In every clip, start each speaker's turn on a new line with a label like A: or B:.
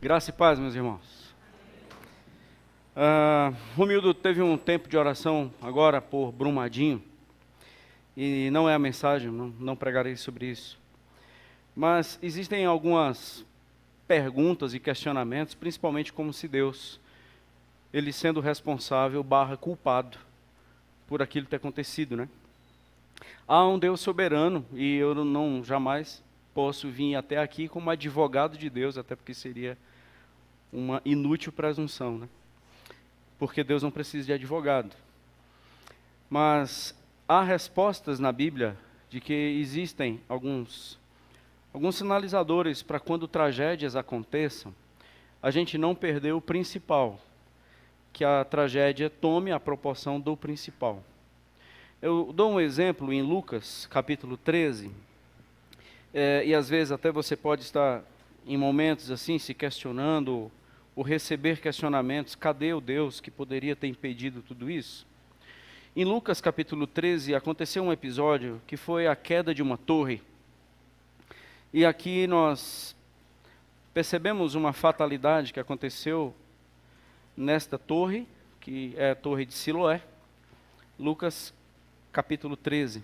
A: Graça e paz, meus irmãos. Romildo teve um tempo de oração agora por Brumadinho, e não é a mensagem, não pregarei sobre isso. Mas existem algumas perguntas e questionamentos, principalmente como se Deus, ele sendo responsável / culpado por aquilo ter acontecido, né? Há um Deus soberano, e eu não jamais posso vir até aqui como advogado de Deus, até porque seria uma inútil presunção, né? Porque Deus não precisa de advogado. Mas há respostas na Bíblia de que existem alguns sinalizadores para quando tragédias aconteçam, a gente não perder o principal, que a tragédia tome a proporção do principal. Eu dou um exemplo em Lucas, capítulo 13, e às vezes até você pode estar em momentos assim, se questionando, ou receber questionamentos, cadê o Deus que poderia ter impedido tudo isso? Em Lucas capítulo 13, aconteceu um episódio que foi a queda de uma torre, e aqui nós percebemos uma fatalidade que aconteceu nesta torre, que é a torre de Siloé, Lucas capítulo 13.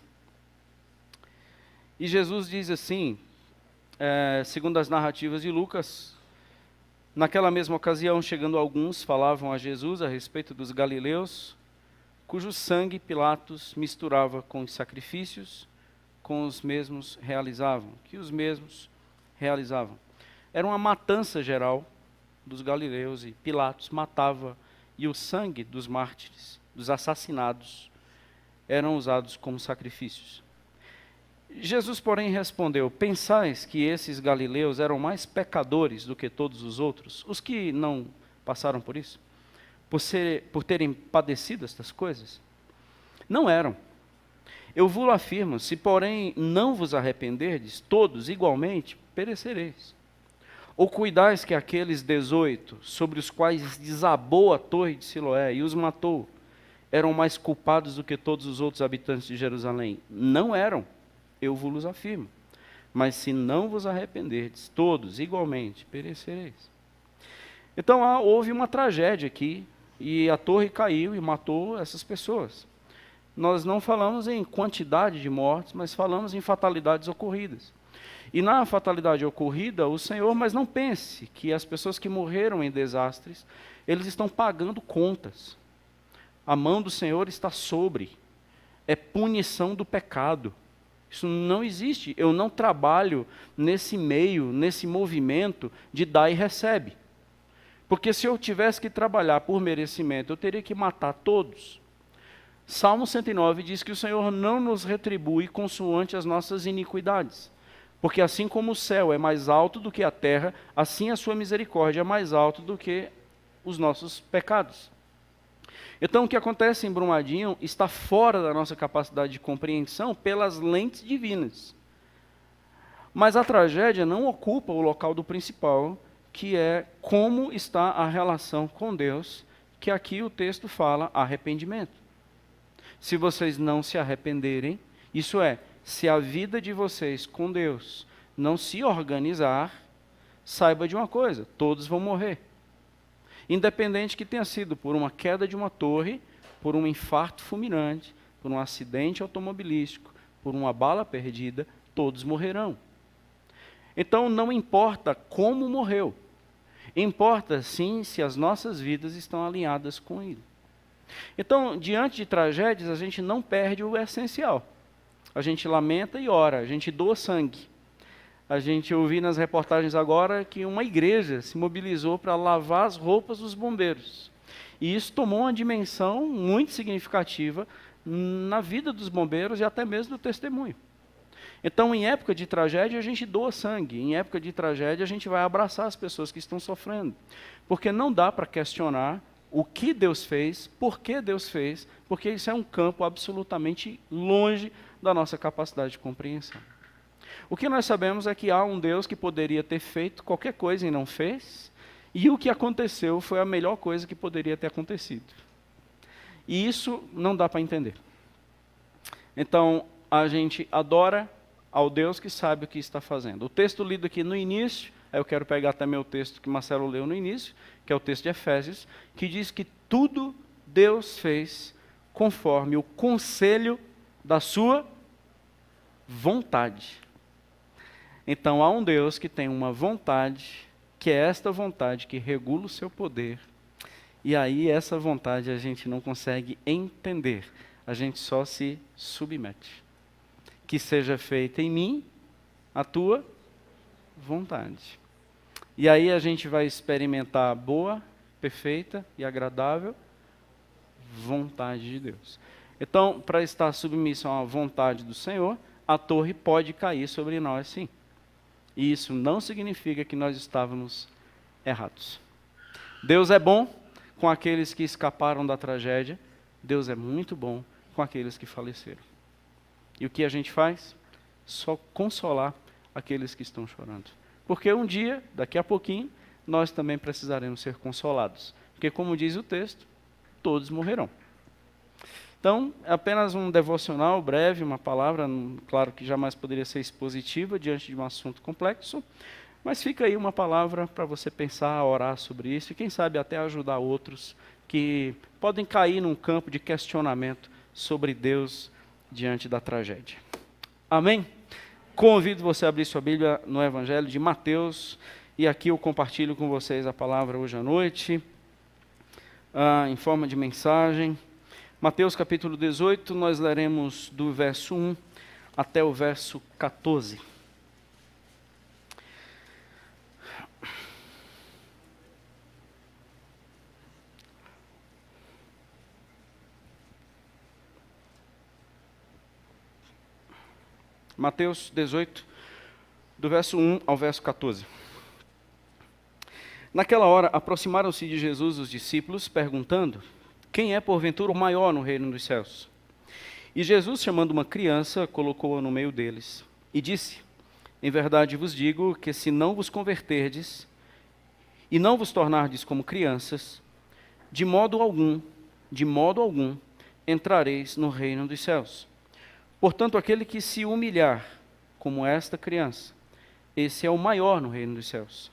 A: E Jesus diz assim, segundo as narrativas de Lucas, naquela mesma ocasião, chegando alguns, falavam a Jesus a respeito dos galileus, cujo sangue Pilatos misturava com os sacrifícios, com os mesmos realizavam, que os mesmos realizavam. Era uma matança geral dos galileus, e Pilatos matava, e o sangue dos mártires, dos assassinados, eram usados como sacrifícios. Jesus, porém, respondeu: pensais que esses galileus eram mais pecadores do que todos os outros, os que não passaram por isso, por terem padecido estas coisas? Não eram. Eu vos afirmo, se porém não vos arrependerdes, todos igualmente perecereis. Ou cuidais que aqueles 18, sobre os quais desabou a torre de Siloé e os matou, eram mais culpados do que todos os outros habitantes de Jerusalém? Não eram, eu vos afirmo. Mas se não vos arrependerdes, todos igualmente perecereis. Então houve uma tragédia aqui, e a torre caiu e matou essas pessoas. Nós não falamos em quantidade de mortes, mas falamos em fatalidades ocorridas. E na fatalidade ocorrida, o Senhor, mas não pense que as pessoas que morreram em desastres, eles estão pagando contas. A mão do Senhor está sobre, é punição do pecado. Isso não existe. Eu não trabalho nesse meio, nesse movimento de dar e recebe. Porque se eu tivesse que trabalhar por merecimento, eu teria que matar todos. Salmo 109 diz que o Senhor não nos retribui consoante as nossas iniquidades. Porque assim como o céu é mais alto do que a terra, assim a sua misericórdia é mais alta do que os nossos pecados. Então o que acontece em Brumadinho está fora da nossa capacidade de compreensão pelas lentes divinas. Mas a tragédia não ocupa o local do principal, que é como está a relação com Deus, que aqui o texto fala arrependimento. Se vocês não se arrependerem, isso é, se a vida de vocês com Deus não se organizar, saiba de uma coisa, todos vão morrer. Independente que tenha sido por uma queda de uma torre, por um infarto fulminante, por um acidente automobilístico, por uma bala perdida, todos morrerão. Então não importa como morreu, importa sim se as nossas vidas estão alinhadas com Ele. Então, diante de tragédias, a gente não perde o essencial. A gente lamenta e ora, a gente doa sangue. A gente ouviu nas reportagens agora que uma igreja se mobilizou para lavar as roupas dos bombeiros. E isso tomou uma dimensão muito significativa na vida dos bombeiros e até mesmo do testemunho. Então, em época de tragédia, a gente doa sangue. Em época de tragédia, a gente vai abraçar as pessoas que estão sofrendo. Porque não dá para questionar o que Deus fez, por que Deus fez, porque isso é um campo absolutamente longe da nossa capacidade de compreensão. O que nós sabemos é que há um Deus que poderia ter feito qualquer coisa e não fez, e o que aconteceu foi a melhor coisa que poderia ter acontecido. E isso não dá para entender. Então, a gente adora ao Deus que sabe o que está fazendo. O texto lido aqui no início Aí eu quero pegar até meu texto que Marcelo leu no início, que é o texto de Efésios, que diz que tudo Deus fez conforme o conselho da sua vontade. Então há um Deus que tem uma vontade, que é esta vontade que regula o seu poder. E aí essa vontade a gente não consegue entender, a gente só se submete. Que seja feita em mim a tua vontade. E aí a gente vai experimentar a boa, perfeita e agradável vontade de Deus. Então, para estar submisso à vontade do Senhor, a torre pode cair sobre nós, sim. E isso não significa que nós estávamos errados. Deus é bom com aqueles que escaparam da tragédia. Deus é muito bom com aqueles que faleceram. E o que a gente faz? Só consolar aqueles que estão chorando. Porque um dia, daqui a pouquinho, nós também precisaremos ser consolados. Porque, como diz o texto, todos morrerão. Então, é apenas um devocional breve, uma palavra, claro que jamais poderia ser expositiva diante de um assunto complexo, mas fica aí uma palavra para você pensar, orar sobre isso e quem sabe até ajudar outros que podem cair num campo de questionamento sobre Deus diante da tragédia. Amém? Convido você a abrir sua Bíblia no Evangelho de Mateus e aqui eu compartilho com vocês a palavra hoje à noite, em forma de mensagem. Mateus capítulo 18, nós leremos do verso 1 até o verso 14. Mateus 18, do verso 1 ao verso 14. Naquela hora, aproximaram-se de Jesus os discípulos, perguntando: quem é, porventura, o maior no reino dos céus? E Jesus, chamando uma criança, colocou-a no meio deles, e disse: em verdade vos digo que se não vos converterdes, e não vos tornardes como crianças, de modo algum, entrareis no reino dos céus. Portanto, aquele que se humilhar, como esta criança, esse é o maior no reino dos céus.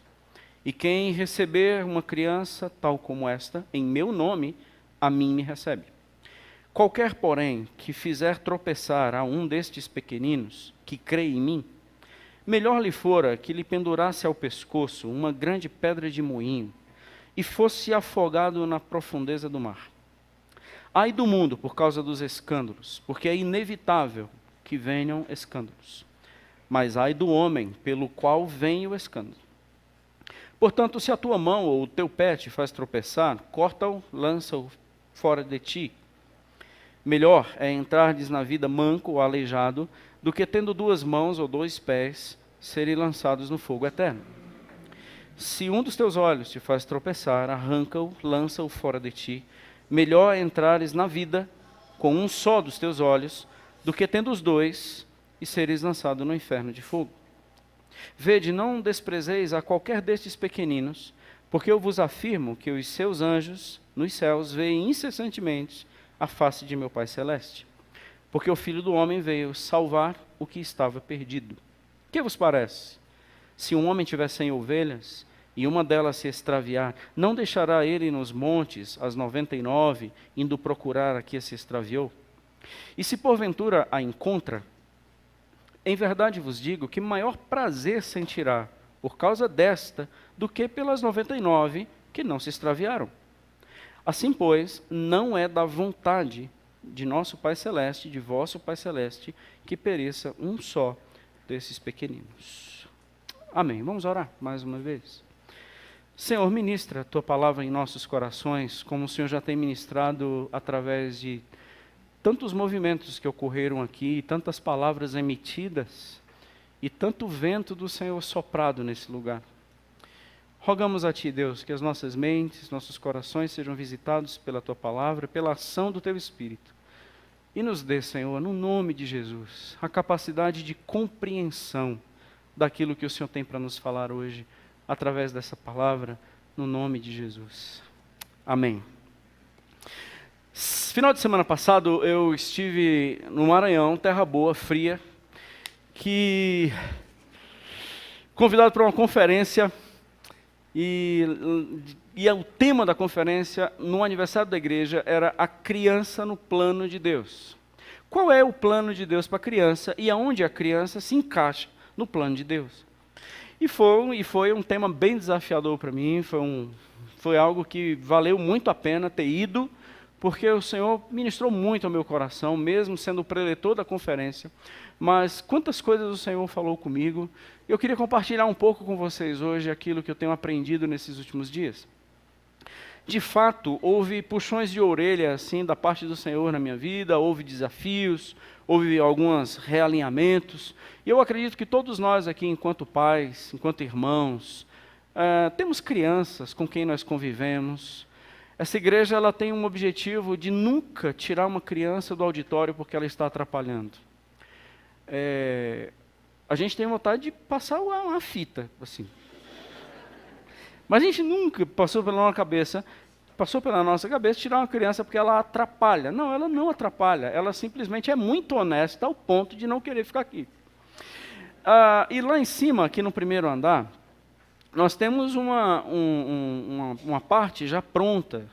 A: E quem receber uma criança tal como esta, em meu nome, a mim me recebe. Qualquer, porém, que fizer tropeçar a um destes pequeninos, que crê em mim, melhor lhe fora que lhe pendurasse ao pescoço uma grande pedra de moinho e fosse afogado na profundeza do mar. Ai do mundo por causa dos escândalos, porque é inevitável que venham escândalos. Mas ai do homem pelo qual vem o escândalo. Portanto, se a tua mão ou o teu pé te faz tropeçar, corta-o, lança-o fora de ti. Melhor é entrardes na vida manco ou aleijado, do que tendo 2 mãos ou 2 pés, serem lançados no fogo eterno. Se um dos teus olhos te faz tropeçar, arranca-o, lança-o fora de ti. Melhor é entrares na vida com um só dos teus olhos, do que tendo os 2 e seres lançado no inferno de fogo. Vede, não desprezeis a qualquer destes pequeninos, porque eu vos afirmo que os seus anjos nos céus veem incessantemente a face de meu Pai Celeste. Porque o Filho do Homem veio salvar o que estava perdido. Que vos parece? Se um homem tiver 100 ovelhas, e uma delas se extraviar, não deixará ele nos montes as 99, indo procurar a que se extraviou? E se porventura a encontra, em verdade vos digo que maior prazer sentirá por causa desta, do que pelas 99 que não se extraviaram. Assim, pois, não é da vontade de nosso Pai Celeste, de vosso Pai Celeste, que pereça um só desses pequeninos. Amém. Vamos orar mais uma vez. Senhor, ministra a Tua palavra em nossos corações, como o Senhor já tem ministrado através de tantos movimentos que ocorreram aqui, tantas palavras emitidas, e tanto vento do Senhor soprado nesse lugar. Rogamos a Ti, Deus, que as nossas mentes, nossos corações sejam visitados pela Tua palavra, pela ação do Teu Espírito. E nos dê, Senhor, no nome de Jesus, a capacidade de compreensão daquilo que o Senhor tem para nos falar hoje, através dessa palavra, no nome de Jesus. Amém. Final de semana passado, eu estive no Maranhão, terra boa, fria, que convidado para uma conferência e o tema da conferência no aniversário da igreja era a criança no plano de Deus. Qual é o plano de Deus para a criança e aonde a criança se encaixa no plano de Deus? E foi um tema bem desafiador para mim, foi algo que valeu muito a pena ter ido, porque o Senhor ministrou muito ao meu coração, mesmo sendo o preletor da conferência. Mas quantas coisas o Senhor falou comigo. Eu queria compartilhar um pouco com vocês hoje aquilo que eu tenho aprendido nesses últimos dias. De fato, houve puxões de orelha assim da parte do Senhor na minha vida, houve desafios, houve alguns realinhamentos. E eu acredito que todos nós aqui, enquanto pais, enquanto irmãos, temos crianças com quem nós convivemos. Essa igreja ela tem um objetivo de nunca tirar uma criança do auditório porque ela está atrapalhando. A gente tem vontade de passar uma fita, assim. Mas a gente nunca passou pela nossa cabeça tirar uma criança porque ela atrapalha. Não, ela não atrapalha, ela simplesmente é muito honesta ao ponto de não querer ficar aqui. E lá em cima, aqui no primeiro andar, nós temos uma parte já pronta.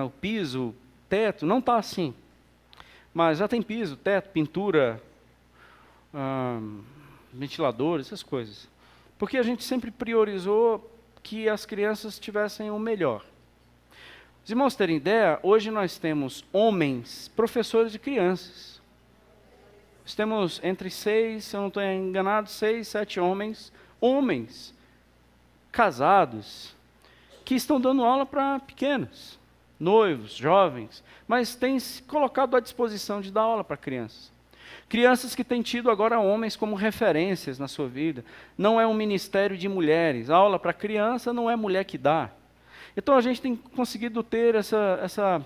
A: O piso, teto, não está assim. Mas já tem piso, teto, pintura, ventilador, essas coisas. Porque a gente sempre priorizou que as crianças tivessem o melhor. Os irmãos terem ideia, hoje nós temos homens, professores de crianças. Nós temos entre 6, se eu não estou enganado, 6, 7 homens, casados, que estão dando aula para pequenos, noivos, jovens, mas têm se colocado à disposição de dar aula para crianças. Crianças que têm tido agora homens como referências na sua vida. Não é um ministério de mulheres. A aula para criança não é mulher que dá. Então a gente tem conseguido ter essa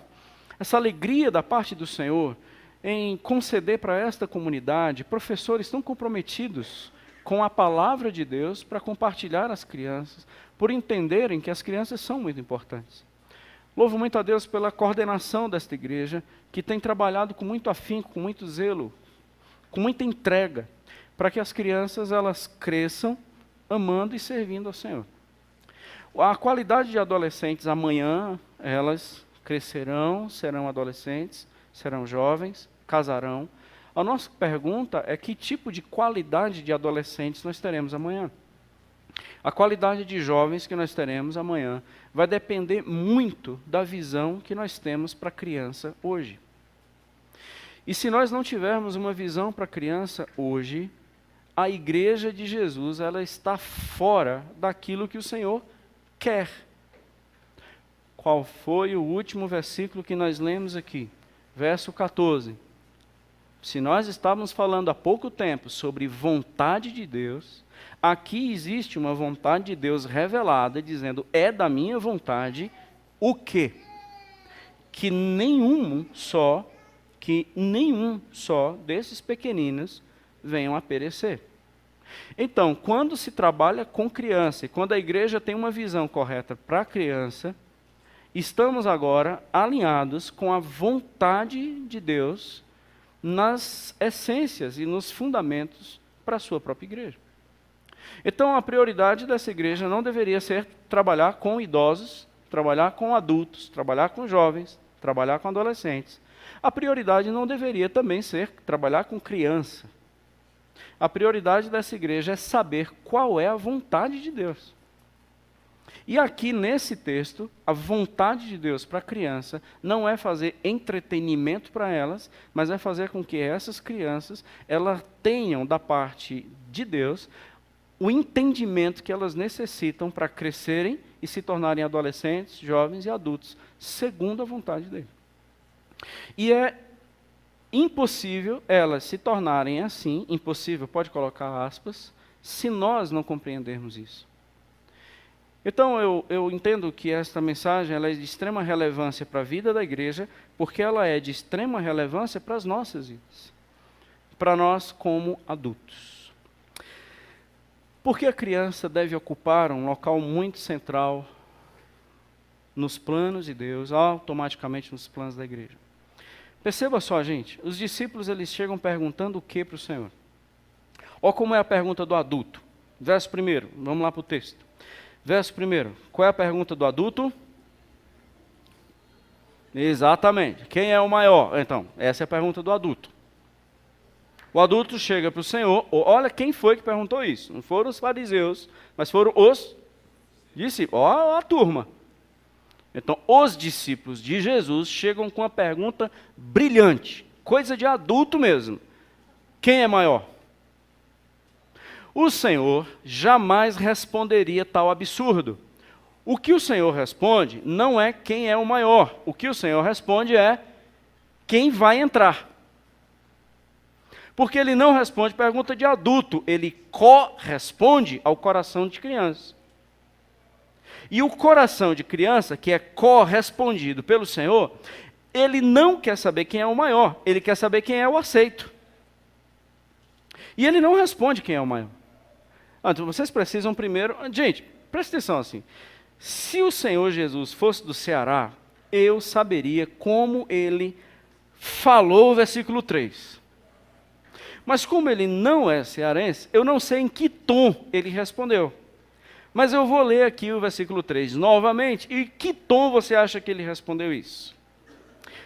A: alegria da parte do Senhor em conceder para esta comunidade professores tão comprometidos com a palavra de Deus para compartilhar às crianças, por entenderem que as crianças são muito importantes. Louvo muito a Deus pela coordenação desta igreja, que tem trabalhado com muito afinco, com muito zelo, com muita entrega, para que as crianças elas cresçam amando e servindo ao Senhor. A qualidade de adolescentes amanhã, elas crescerão, serão adolescentes, serão jovens, casarão. A nossa pergunta é que tipo de qualidade de adolescentes nós teremos amanhã. A qualidade de jovens que nós teremos amanhã vai depender muito da visão que nós temos para a criança hoje. E se nós não tivermos uma visão para a criança hoje, a igreja de Jesus ela está fora daquilo que o Senhor quer. Qual foi o último versículo que nós lemos aqui? Verso 14. Se nós estávamos falando há pouco tempo sobre vontade de Deus, aqui existe uma vontade de Deus revelada, dizendo, é da minha vontade o quê? Que nenhum só desses pequeninos venham a perecer. Então, quando se trabalha com criança, e quando a igreja tem uma visão correta para a criança, estamos agora alinhados com a vontade de Deus nas essências e nos fundamentos para a sua própria igreja. Então, a prioridade dessa igreja não deveria ser trabalhar com idosos, trabalhar com adultos, trabalhar com jovens, trabalhar com adolescentes. A prioridade não deveria também ser trabalhar com criança. A prioridade dessa igreja é saber qual é a vontade de Deus. E aqui nesse texto, a vontade de Deus para a criança não é fazer entretenimento para elas, mas é fazer com que essas crianças elas tenham da parte de Deus o entendimento que elas necessitam para crescerem e se tornarem adolescentes, jovens e adultos, segundo a vontade dele. E é impossível elas se tornarem assim, impossível, pode colocar aspas, se nós não compreendermos isso. Então, eu entendo que esta mensagem ela é de extrema relevância para a vida da igreja, porque ela é de extrema relevância para as nossas vidas, para nós como adultos. Porque a criança deve ocupar um local muito central nos planos de Deus, automaticamente nos planos da igreja. Perceba só, gente, os discípulos eles chegam perguntando o que para o Senhor? Olha como é a pergunta do adulto. Verso 1, vamos lá para o texto. Verso 1, qual é a pergunta do adulto? Exatamente, quem é o maior? Então, essa é a pergunta do adulto. O adulto chega para o Senhor, olha quem foi que perguntou isso. Não foram os fariseus, mas foram os discípulos. Olha a turma. Então, os discípulos de Jesus chegam com uma pergunta brilhante, coisa de adulto mesmo. Quem é maior? O Senhor jamais responderia tal absurdo. O que o Senhor responde não é quem é o maior. O que o Senhor responde é quem vai entrar. Porque ele não responde pergunta de adulto, ele corresponde ao coração de criança. E o coração de criança, que é correspondido pelo Senhor, ele não quer saber quem é o maior, ele quer saber quem é o aceito. E ele não responde quem é o maior. Então vocês precisam primeiro... Gente, presta atenção assim. Se o Senhor Jesus fosse do Ceará, eu saberia como ele falou o versículo 3. Mas como ele não é cearense, eu não sei em que tom ele respondeu. Mas eu vou ler aqui o versículo 3 novamente, e que tom você acha que ele respondeu isso?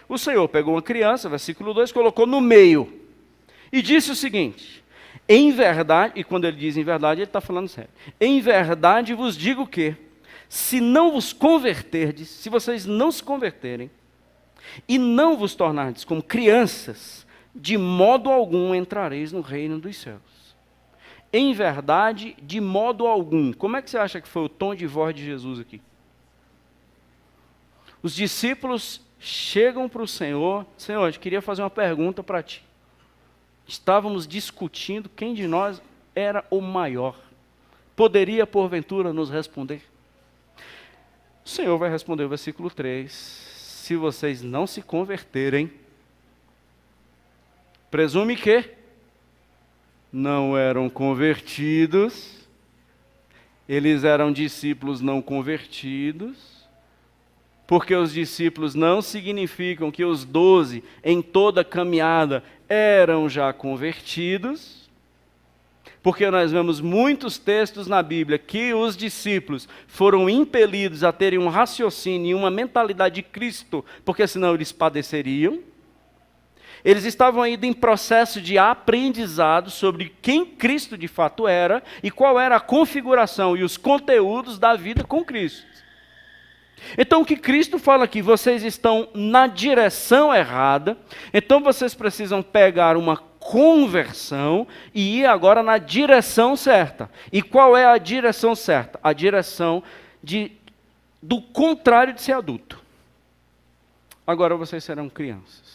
A: O Senhor pegou uma criança, versículo 2, colocou no meio, e disse o seguinte, em verdade, e quando ele diz em verdade, ele está falando sério, em verdade vos digo que, se não vos converterdes, se vocês não se converterem, e não vos tornardes como crianças, de modo algum entrareis no reino dos céus. Em verdade, de modo algum. Como é que você acha que foi o tom de voz de Jesus aqui? Os discípulos chegam para o Senhor, Senhor, eu queria fazer uma pergunta para ti. Estávamos discutindo quem de nós era o maior. Poderia, porventura, nos responder? O Senhor vai responder o versículo 3, se vocês não se converterem, presume que não eram convertidos, eles eram discípulos não convertidos, porque os discípulos não significam que os 12 em toda a caminhada eram já convertidos, porque nós vemos muitos textos na Bíblia que os discípulos foram impelidos a terem um raciocínio e uma mentalidade de Cristo, porque senão eles padeceriam. Eles estavam ainda em processo de aprendizado sobre quem Cristo de fato era e qual era a configuração e os conteúdos da vida com Cristo. Então o que Cristo fala aqui, vocês estão na direção errada, então vocês precisam pegar uma conversão e ir agora na direção certa. E qual é a direção certa? A direção do contrário de ser adulto. Agora vocês serão crianças.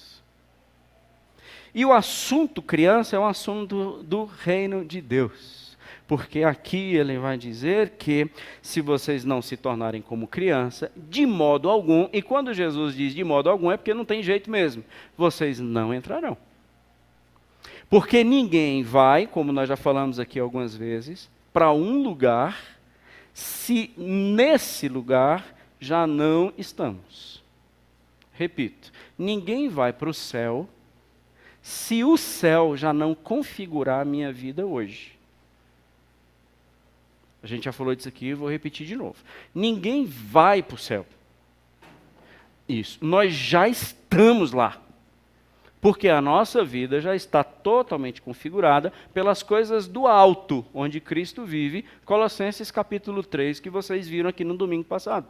A: E o assunto criança é um assunto do reino de Deus. Porque aqui ele vai dizer que se vocês não se tornarem como criança, de modo algum, e quando Jesus diz de modo algum é porque não tem jeito mesmo, vocês não entrarão. Porque ninguém vai, como nós já falamos aqui algumas vezes, para um lugar, se nesse lugar já não estamos. Repito, ninguém vai para o céu, se o céu já não configurar a minha vida hoje. A gente já falou disso aqui, eu vou repetir de novo. Ninguém vai para o céu. Isso, nós já estamos lá. Porque a nossa vida já está totalmente configurada pelas coisas do alto, onde Cristo vive, Colossenses capítulo 3, que vocês viram aqui no domingo passado.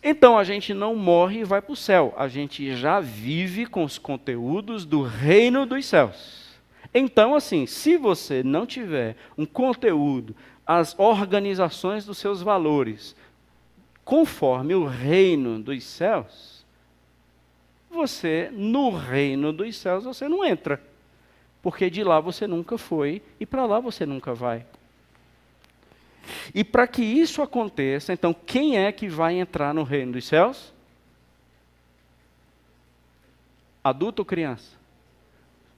A: Então a gente não morre e vai para o céu, a gente já vive com os conteúdos do reino dos céus. Então assim, se você não tiver um conteúdo, as organizações dos seus valores, conforme o reino dos céus, você, no reino dos céus, você não entra. Porque de lá você nunca foi e para lá você nunca vai. E para que isso aconteça, então, quem é que vai entrar no reino dos céus? Adulto ou criança?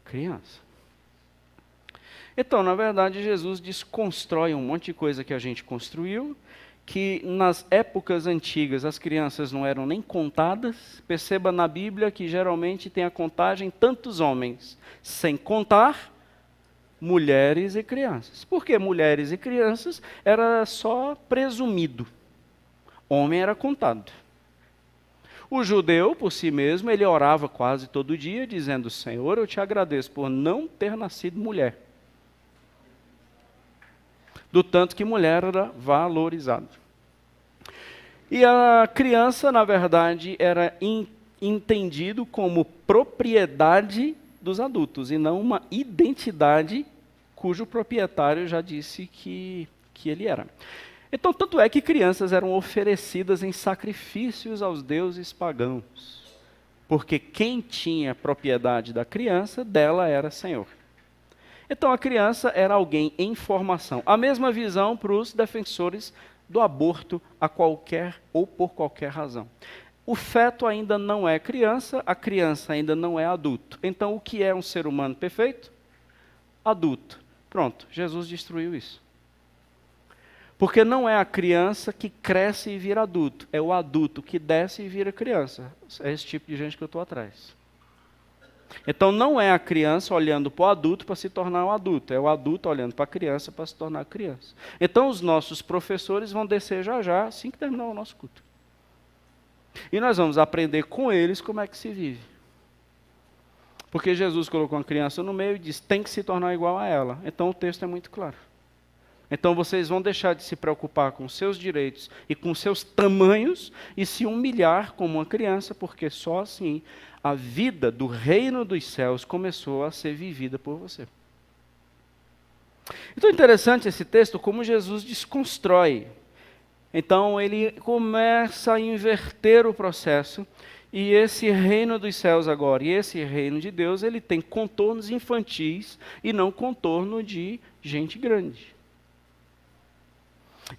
A: Criança. Então, na verdade, Jesus desconstrói um monte de coisa que a gente construiu, que nas épocas antigas as crianças não eram nem contadas. Perceba na Bíblia que geralmente tem a contagem tantos homens, sem contar mulheres e crianças. Por que mulheres e crianças? Era só presumido. Homem era contado. O judeu, por si mesmo, ele orava quase todo dia, dizendo: Senhor, eu te agradeço por não ter nascido mulher. Do tanto que mulher era valorizada. E a criança, na verdade, era entendido como propriedade dos adultos, e não uma identidade cujo proprietário já disse que ele era. Então, tanto é que crianças eram oferecidas em sacrifícios aos deuses pagãos, porque quem tinha propriedade da criança, dela era senhor. Então, a criança era alguém em formação. A mesma visão para os defensores do aborto a qualquer ou por qualquer razão. O feto ainda não é criança, a criança ainda não é adulto. Então, o que é um ser humano perfeito? Adulto. Pronto, Jesus destruiu isso. Porque não é a criança que cresce e vira adulto, é o adulto que desce e vira criança. É esse tipo de gente que eu estou atrás. Então não é a criança olhando para o adulto para se tornar um adulto, é o adulto olhando para a criança para se tornar criança. Então os nossos professores vão descer já, assim que terminar o nosso culto. E nós vamos aprender com eles como é que se vive. Porque Jesus colocou uma criança no meio e disse, tem que se tornar igual a ela. Então o texto é muito claro. Então vocês vão deixar de se preocupar com seus direitos e com seus tamanhos e se humilhar como uma criança, porque só assim a vida do reino dos céus começou a ser vivida por você. Então é interessante esse texto, como Jesus desconstrói. Então ele começa a inverter o processo, e esse reino dos céus agora, e esse reino de Deus, ele tem contornos infantis e não contorno de gente grande.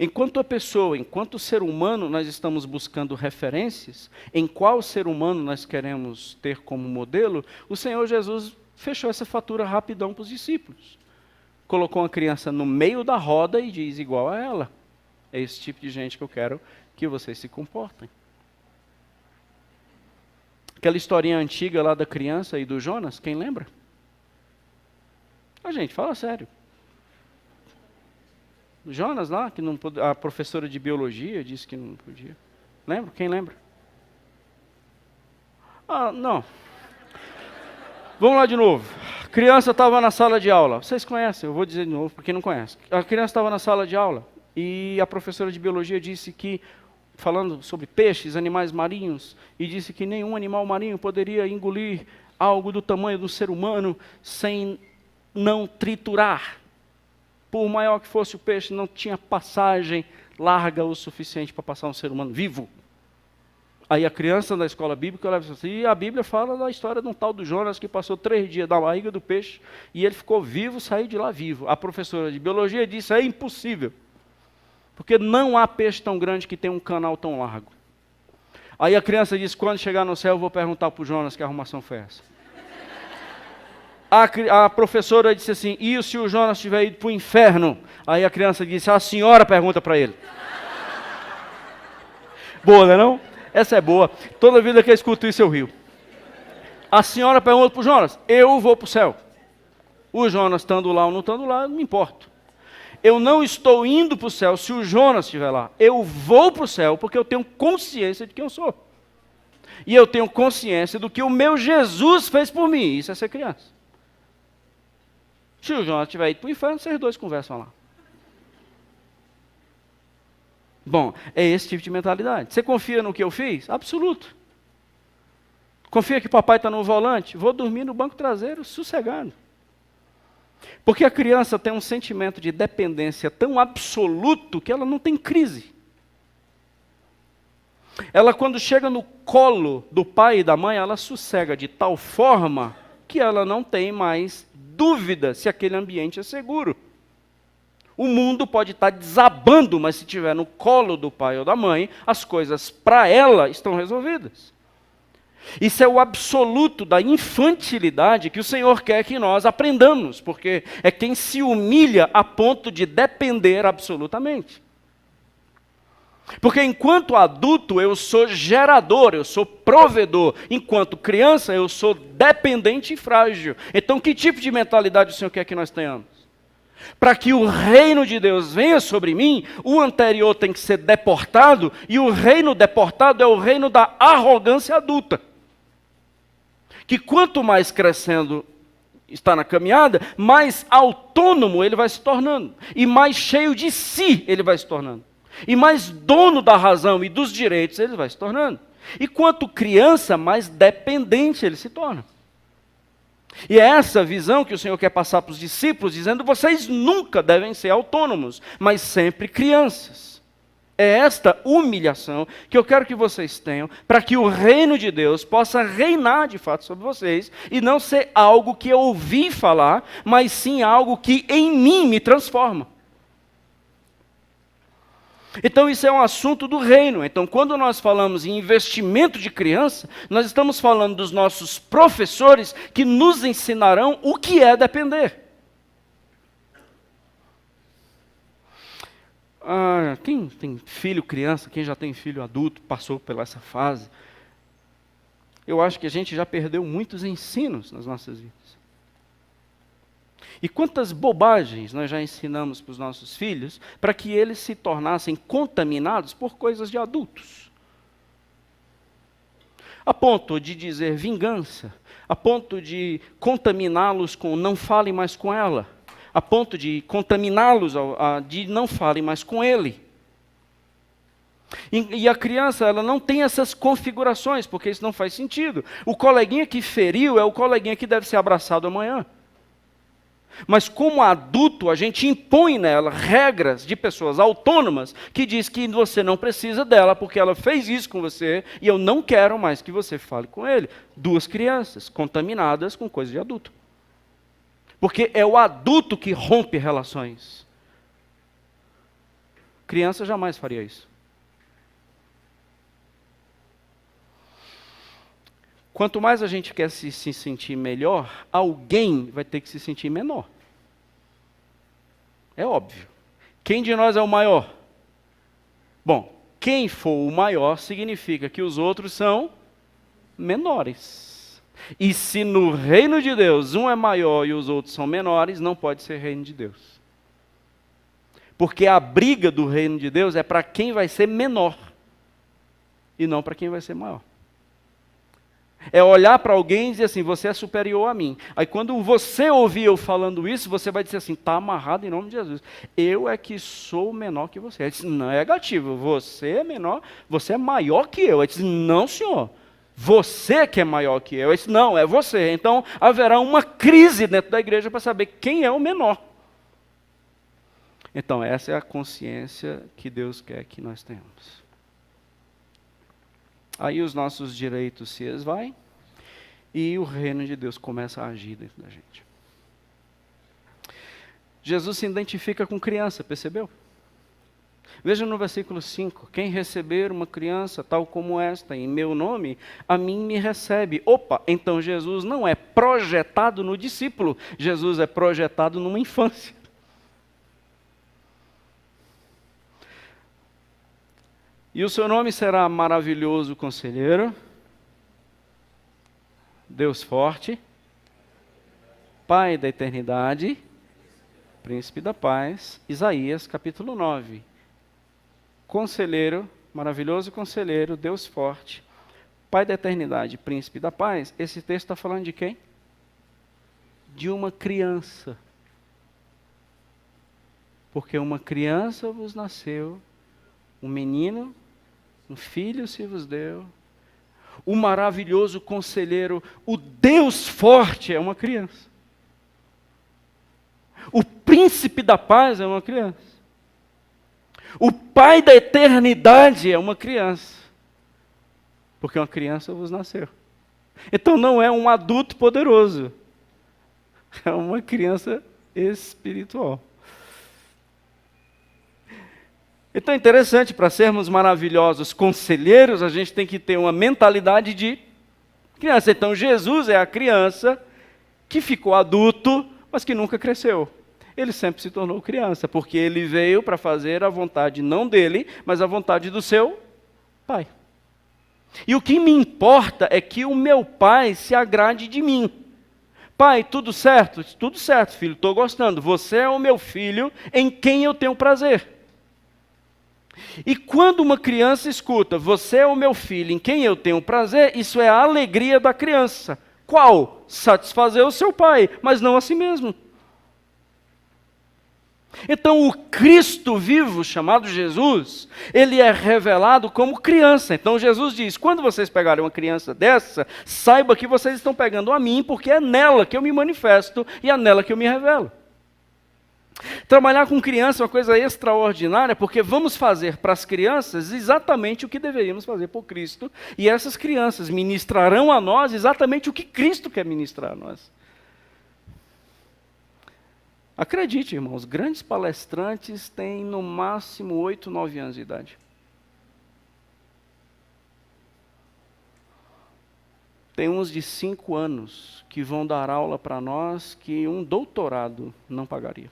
A: Enquanto a pessoa, enquanto ser humano, nós estamos buscando referências, em qual ser humano nós queremos ter como modelo, o Senhor Jesus fechou essa fatura rapidão para os discípulos. Colocou uma criança no meio da roda e diz igual a ela. É esse tipo de gente que eu quero que vocês se comportem. Aquela historinha antiga lá da criança e do Jonas, quem lembra? A gente, fala sério. Jonas lá, que não pod... a professora de biologia disse que não podia. Lembra? Quem lembra? Ah, não. Vamos lá de novo. A criança estava na sala de aula. Vocês conhecem, eu vou dizer de novo, porque não conhece. A criança estava na sala de aula e a professora de biologia disse que, falando sobre peixes, animais marinhos, e disse que nenhum animal marinho poderia engolir algo do tamanho do ser humano sem não triturar. Por maior que fosse o peixe, não tinha passagem larga o suficiente para passar um ser humano vivo. Aí a criança da escola bíblica olha assim, e a Bíblia fala da história de um tal do Jonas que passou 3 dias na barriga do peixe e ele ficou vivo, saiu de lá vivo. A professora de biologia disse, é impossível, porque não há peixe tão grande que tenha um canal tão largo. Aí a criança disse, quando chegar no céu eu vou perguntar para o Jonas que arrumação foi essa. A professora disse assim, e se o Jonas tiver ido para o inferno? Aí a criança disse, a senhora pergunta para ele. Boa, não é não? Essa é boa. Toda vida que eu escuto isso eu rio. A senhora pergunta para o Jonas, eu vou para o céu. O Jonas estando lá ou não estando lá, não me importo. Eu não estou indo para o céu se o Jonas estiver lá. Eu vou para o céu porque eu tenho consciência de quem eu sou. E eu tenho consciência do que o meu Jesus fez por mim. Isso é ser criança. Se o Jonas tiver ido para o inferno, vocês dois conversam lá. Bom, é esse tipo de mentalidade. Você confia no que eu fiz? Absoluto. Confia que papai está no volante? Vou dormir no banco traseiro, sossegado. Porque a criança tem um sentimento de dependência tão absoluto que ela não tem crise. Ela, quando chega no colo do pai e da mãe, ela sossega de tal forma que ela não tem mais dúvida se aquele ambiente é seguro. O mundo pode estar desabando, mas se estiver no colo do pai ou da mãe, as coisas para ela estão resolvidas. Isso é o absoluto da infantilidade que o Senhor quer que nós aprendamos, porque é quem se humilha a ponto de depender absolutamente. Porque enquanto adulto eu sou gerador, eu sou provedor. Enquanto criança eu sou dependente e frágil. Então que tipo de mentalidade o Senhor quer que nós tenhamos? Para que o reino de Deus venha sobre mim, o anterior tem que ser deportado, e o reino deportado é o reino da arrogância adulta. Que quanto mais crescendo está na caminhada, mais autônomo ele vai se tornando, e mais cheio de si ele vai se tornando, e mais dono da razão e dos direitos ele vai se tornando. E quanto criança, mais dependente ele se torna. E é essa visão que o Senhor quer passar para os discípulos, dizendo: vocês nunca devem ser autônomos, mas sempre crianças. É esta humilhação que eu quero que vocês tenham, para que o reino de Deus possa reinar de fato sobre vocês, e não ser algo que eu ouvi falar, mas sim algo que em mim me transforma. Então isso é um assunto do reino. Então quando nós falamos em investimento de criança, nós estamos falando dos nossos professores que nos ensinarão o que é depender. Quem tem filho criança, quem já tem filho adulto, passou por essa fase, eu acho que a gente já perdeu muitos ensinos nas nossas vidas. E quantas bobagens nós já ensinamos para os nossos filhos para que eles se tornassem contaminados por coisas de adultos. A ponto de dizer vingança, a ponto de contaminá-los com não fale mais com ela, a ponto de contaminá-los de não fale mais com ele. E a criança, ela não tem essas configurações, porque isso não faz sentido. O coleguinha que feriu é o coleguinha que deve ser abraçado amanhã. Mas como adulto, a gente impõe nela regras de pessoas autônomas que diz que você não precisa dela porque ela fez isso com você e eu não quero mais que você fale com ele. Duas crianças contaminadas com coisa de adulto. Porque é o adulto que rompe relações. Criança jamais faria isso. Quanto mais a gente quer se sentir melhor, alguém vai ter que se sentir menor. É óbvio. Quem de nós é o maior? Bom, quem for o maior significa que os outros são menores. E se no reino de Deus um é maior e os outros são menores, não pode ser reino de Deus. Porque a briga do reino de Deus é para quem vai ser menor e não para quem vai ser maior. É olhar para alguém e dizer assim: você é superior a mim. Aí quando você ouvir eu falando isso, você vai dizer assim: está amarrado em nome de Jesus. Eu é que sou menor que você. Ele diz: não é negativo, você é menor, você é maior que eu. Ele diz: não, senhor, você que é maior que eu. Ele diz: não, é você. Então haverá uma crise dentro da igreja para saber quem é o menor. Então essa é a consciência que Deus quer que nós tenhamos. Aí os nossos direitos se esvaem e o reino de Deus começa a agir dentro da gente. Jesus se identifica com criança, percebeu? Veja no versículo 5: quem receber uma criança tal como esta em meu nome, a mim me recebe. Opa, então Jesus não é projetado no discípulo, Jesus é projetado numa infância. E o seu nome será maravilhoso conselheiro, Deus forte, Pai da eternidade, príncipe da paz. Isaías capítulo 9. Conselheiro, maravilhoso conselheiro, Deus forte, Pai da eternidade, príncipe da paz. Esse texto está falando de quem? De uma criança. Porque uma criança vos nasceu, um menino, um filho se vos deu, o maravilhoso conselheiro, o Deus forte é uma criança. O príncipe da paz é uma criança. O Pai da eternidade é uma criança. Porque uma criança vos nasceu. Então não é um adulto poderoso. É uma criança espiritual. Então é interessante, para sermos maravilhosos conselheiros, a gente tem que ter uma mentalidade de criança. Então Jesus é a criança que ficou adulto, mas que nunca cresceu. Ele sempre se tornou criança, porque ele veio para fazer a vontade não dele, mas a vontade do seu pai. E o que me importa é que o meu pai se agrade de mim. Pai, tudo certo? Tudo certo, filho, estou gostando. Você é o meu filho em quem eu tenho prazer. E quando uma criança escuta, você é o meu filho em quem eu tenho prazer, isso é a alegria da criança. Qual? Satisfazer o seu pai, mas não a si mesmo. Então o Cristo vivo, chamado Jesus, ele é revelado como criança. Então Jesus diz, quando vocês pegarem uma criança dessa, saiba que vocês estão pegando a mim, porque é nela que eu me manifesto e é nela que eu me revelo. Trabalhar com criança é uma coisa extraordinária, porque vamos fazer para as crianças exatamente o que deveríamos fazer por Cristo, e essas crianças ministrarão a nós exatamente o que Cristo quer ministrar a nós. Acredite, irmãos, grandes palestrantes têm no máximo 8, 9 anos de idade. Tem uns de 5 anos que vão dar aula para nós que um doutorado não pagaria.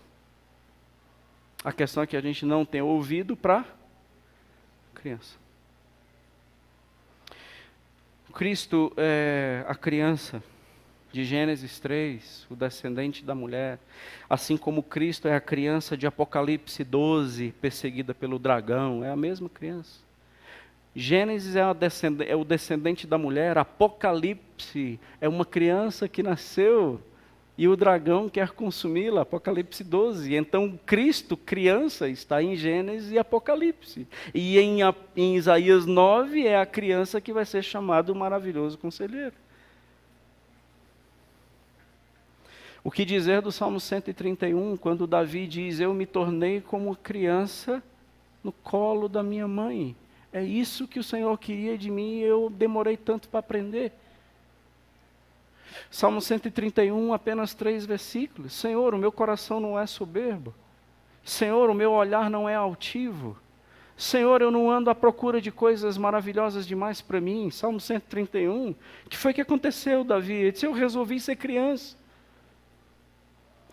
A: A questão é que a gente não tem ouvido para criança. Cristo é a criança de Gênesis 3, o descendente da mulher, assim como Cristo é a criança de Apocalipse 12, perseguida pelo dragão, é a mesma criança. Gênesis é o descendente da mulher, Apocalipse é uma criança que nasceu e o dragão quer consumi-la, Apocalipse 12. Então Cristo, criança, está em Gênesis e Apocalipse. E em Isaías 9 é a criança que vai ser chamada o maravilhoso conselheiro. O que dizer do Salmo 131, quando Davi diz, eu me tornei como criança no colo da minha mãe. É isso que o Senhor queria de mim e eu demorei tanto para aprender. Salmo 131, apenas 3 versículos. Senhor, o meu coração não é soberbo. Senhor, o meu olhar não é altivo. Senhor, eu não ando à procura de coisas maravilhosas demais para mim. Salmo 131. O que foi que aconteceu, Davi? Ele disse, eu resolvi ser criança.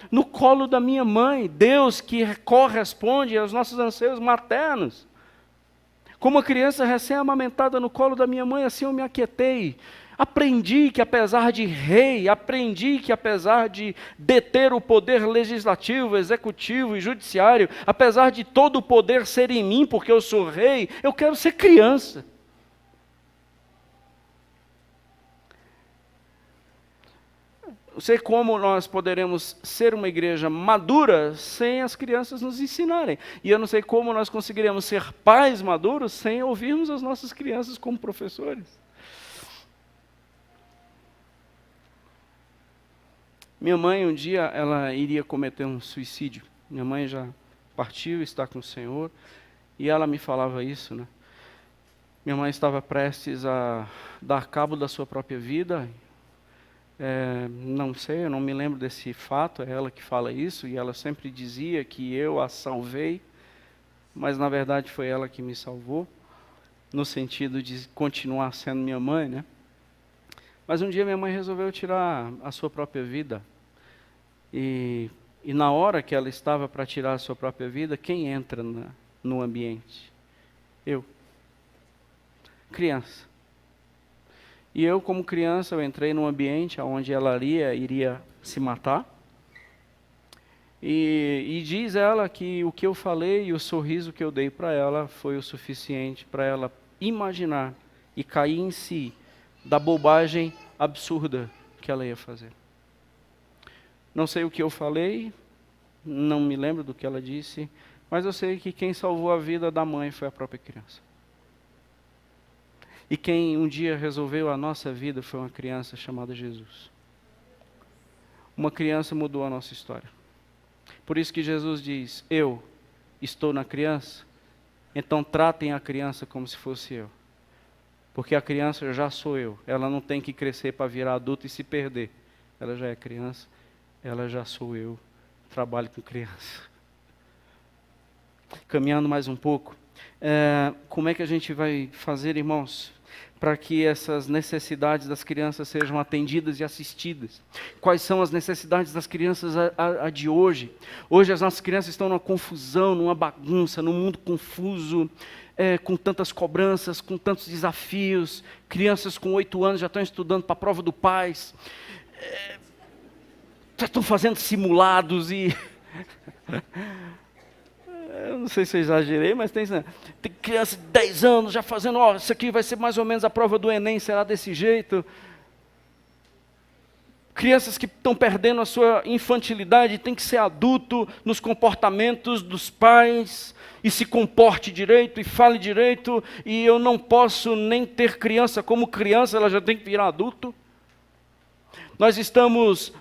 A: No colo da minha mãe, Deus que corresponde aos nossos anseios maternos. Como uma criança recém-amamentada no colo da minha mãe, assim eu me aquietei. Aprendi que apesar de rei, aprendi que apesar de deter o poder legislativo, executivo e judiciário, apesar de todo o poder ser em mim, porque eu sou rei, eu quero ser criança. Não sei como nós poderemos ser uma igreja madura sem as crianças nos ensinarem. E eu não sei como nós conseguiremos ser pais maduros sem ouvirmos as nossas crianças como professores. Minha mãe, um dia, ela iria cometer um suicídio. Minha mãe já partiu, está com o Senhor, e ela me falava isso, né? Minha mãe estava prestes a dar cabo da sua própria vida. Não sei, eu não me lembro desse fato, é ela que fala isso, e ela sempre dizia que eu a salvei, mas na verdade foi ela que me salvou, no sentido de continuar sendo minha mãe, né? Mas um dia minha mãe resolveu tirar a sua própria vida, e na hora que ela estava para tirar a sua própria vida, quem entra no ambiente? Eu. Criança. E eu, como criança, eu entrei num ambiente onde ela iria se matar. E diz ela que o que eu falei e o sorriso que eu dei para ela foi o suficiente para ela imaginar e cair em si da bobagem absurda que ela ia fazer. Não sei o que eu falei, não me lembro do que ela disse, mas eu sei que quem salvou a vida da mãe foi a própria criança. E quem um dia resolveu a nossa vida foi uma criança chamada Jesus. Uma criança mudou a nossa história. Por isso que Jesus diz, eu estou na criança, então tratem a criança como se fosse eu. Porque a criança já sou eu, ela não tem que crescer para virar adulta e se perder. Ela já é criança, ela já sou eu, trabalho com criança. Caminhando mais um pouco, como é que a gente vai fazer, irmãos, para que essas necessidades das crianças sejam atendidas e assistidas? Quais são as necessidades das crianças a de hoje? Hoje as nossas crianças estão numa confusão, numa bagunça, num mundo confuso, com tantas cobranças, com tantos desafios. Crianças com 8 anos já estão estudando para a prova do PAS. já estão fazendo simulados e... Eu não sei se eu exagerei, mas tem criança de 10 anos já fazendo, isso aqui vai ser mais ou menos a prova do Enem, será desse jeito. Crianças que estão perdendo a sua infantilidade, tem que ser adulto nos comportamentos dos pais, e se comporte direito, e fale direito, e eu não posso nem ter criança como criança, ela já tem que virar adulto. Nós estamos,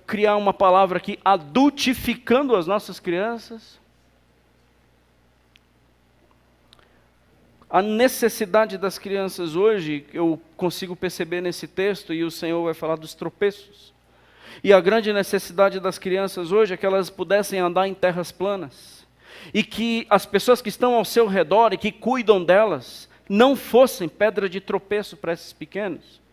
A: criar uma palavra aqui, adultificando as nossas crianças. A necessidade das crianças hoje, eu consigo perceber nesse texto, e o Senhor vai falar dos tropeços. E a grande necessidade das crianças hoje é que elas pudessem andar em terras planas. E que as pessoas que estão ao seu redor e que cuidam delas, não fossem pedra de tropeço para esses pequenos.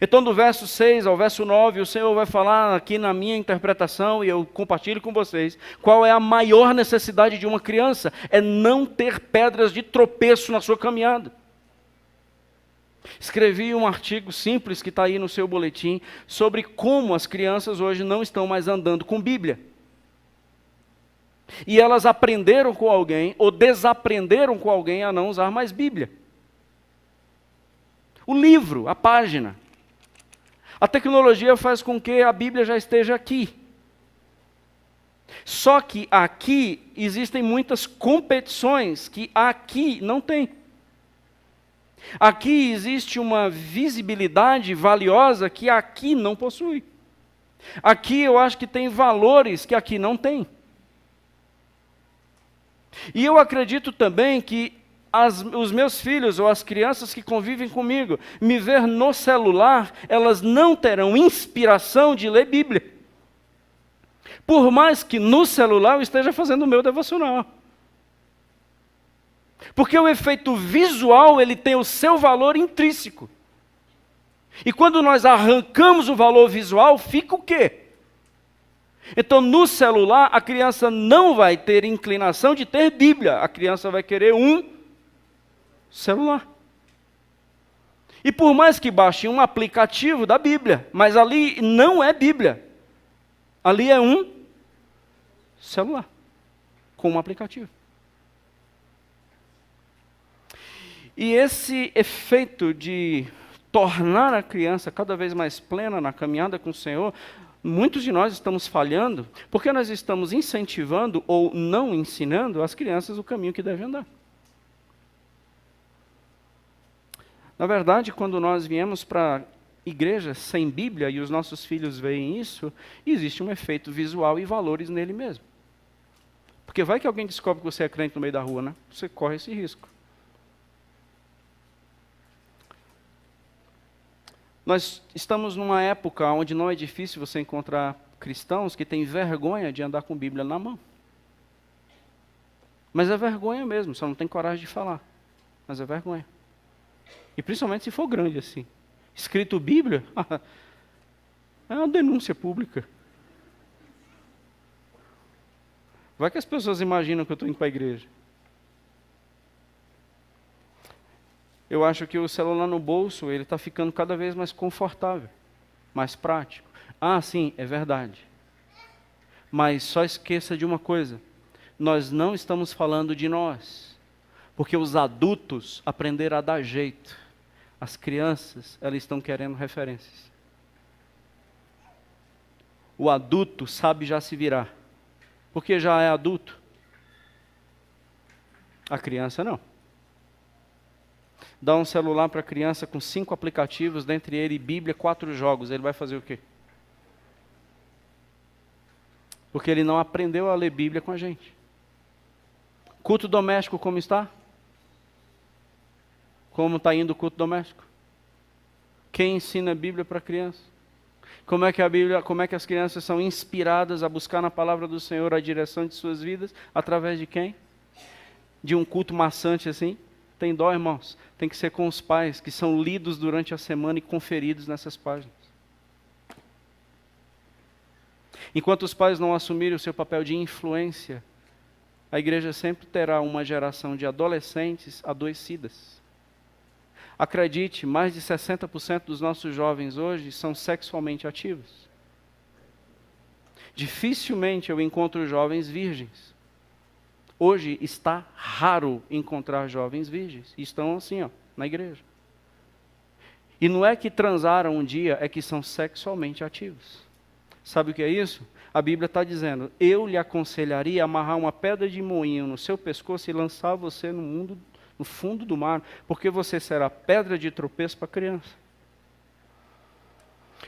A: Então, do verso 6 ao verso 9, o Senhor vai falar aqui na minha interpretação, e eu compartilho com vocês, qual é a maior necessidade de uma criança, é não ter pedras de tropeço na sua caminhada. Escrevi um artigo simples que está aí no seu boletim, sobre como as crianças hoje não estão mais andando com Bíblia. E elas aprenderam com alguém, ou desaprenderam com alguém a não usar mais Bíblia. O livro, a página. A tecnologia faz com que a Bíblia já esteja aqui. Só que aqui existem muitas competições que aqui não tem. Aqui existe uma visibilidade valiosa que aqui não possui. Aqui eu acho que tem valores que aqui não tem. E eu acredito também que os meus filhos ou as crianças que convivem comigo, me ver no celular, elas não terão inspiração de ler Bíblia. Por mais que no celular eu esteja fazendo o meu devocional. Porque o efeito visual, ele tem o seu valor intrínseco. E quando nós arrancamos o valor visual, fica o quê? Então, no celular, a criança não vai ter inclinação de ter Bíblia. A criança vai querer um celular. E por mais que baixe um aplicativo da Bíblia, mas ali não é Bíblia. Ali é um celular com um aplicativo. E esse efeito de tornar a criança cada vez mais plena na caminhada com o Senhor, muitos de nós estamos falhando porque nós estamos incentivando ou não ensinando as crianças o caminho que devem andar. Na verdade, quando nós viemos para a igreja sem Bíblia e os nossos filhos veem isso, existe um efeito visual e valores nele mesmo. Porque vai que alguém descobre que você é crente no meio da rua, né? Você corre esse risco. Nós estamos numa época onde não é difícil você encontrar cristãos que têm vergonha de andar com Bíblia na mão. Mas é vergonha mesmo, só não tem coragem de falar. Mas é vergonha. E principalmente se for grande assim. Escrito Bíblia, é uma denúncia pública. Vai que as pessoas imaginam que eu estou indo para a igreja. Eu acho que o celular no bolso, ele está ficando cada vez mais confortável, mais prático. Ah, sim, é verdade. Mas só esqueça de uma coisa, nós não estamos falando de nós, porque os adultos aprenderam a dar jeito. As crianças, elas estão querendo referências. O adulto sabe já se virar, porque já é adulto. A criança não. Dá um celular para a criança com 5 aplicativos, dentre ele Bíblia, 4 jogos, ele vai fazer o quê? Porque ele não aprendeu a ler Bíblia com a gente. Culto doméstico como está? Como está indo o culto doméstico? Quem ensina a Bíblia para a criança? Como é que as crianças são inspiradas a buscar na palavra do Senhor a direção de suas vidas? Através de quem? De um culto maçante assim? Tem dó, irmãos? Tem que ser com os pais, que são lidos durante a semana e conferidos nessas páginas. Enquanto os pais não assumirem o seu papel de influência, a igreja sempre terá uma geração de adolescentes adoecidas. Acredite, mais de 60% dos nossos jovens hoje são sexualmente ativos. Dificilmente eu encontro jovens virgens. Hoje está raro encontrar jovens virgens. Estão assim, ó, na igreja. E não é que transaram um dia, é que são sexualmente ativos. Sabe o que é isso? A Bíblia está dizendo, eu lhe aconselharia amarrar uma pedra de moinho no seu pescoço e lançar você no fundo do mar, porque você será pedra de tropeço para a criança.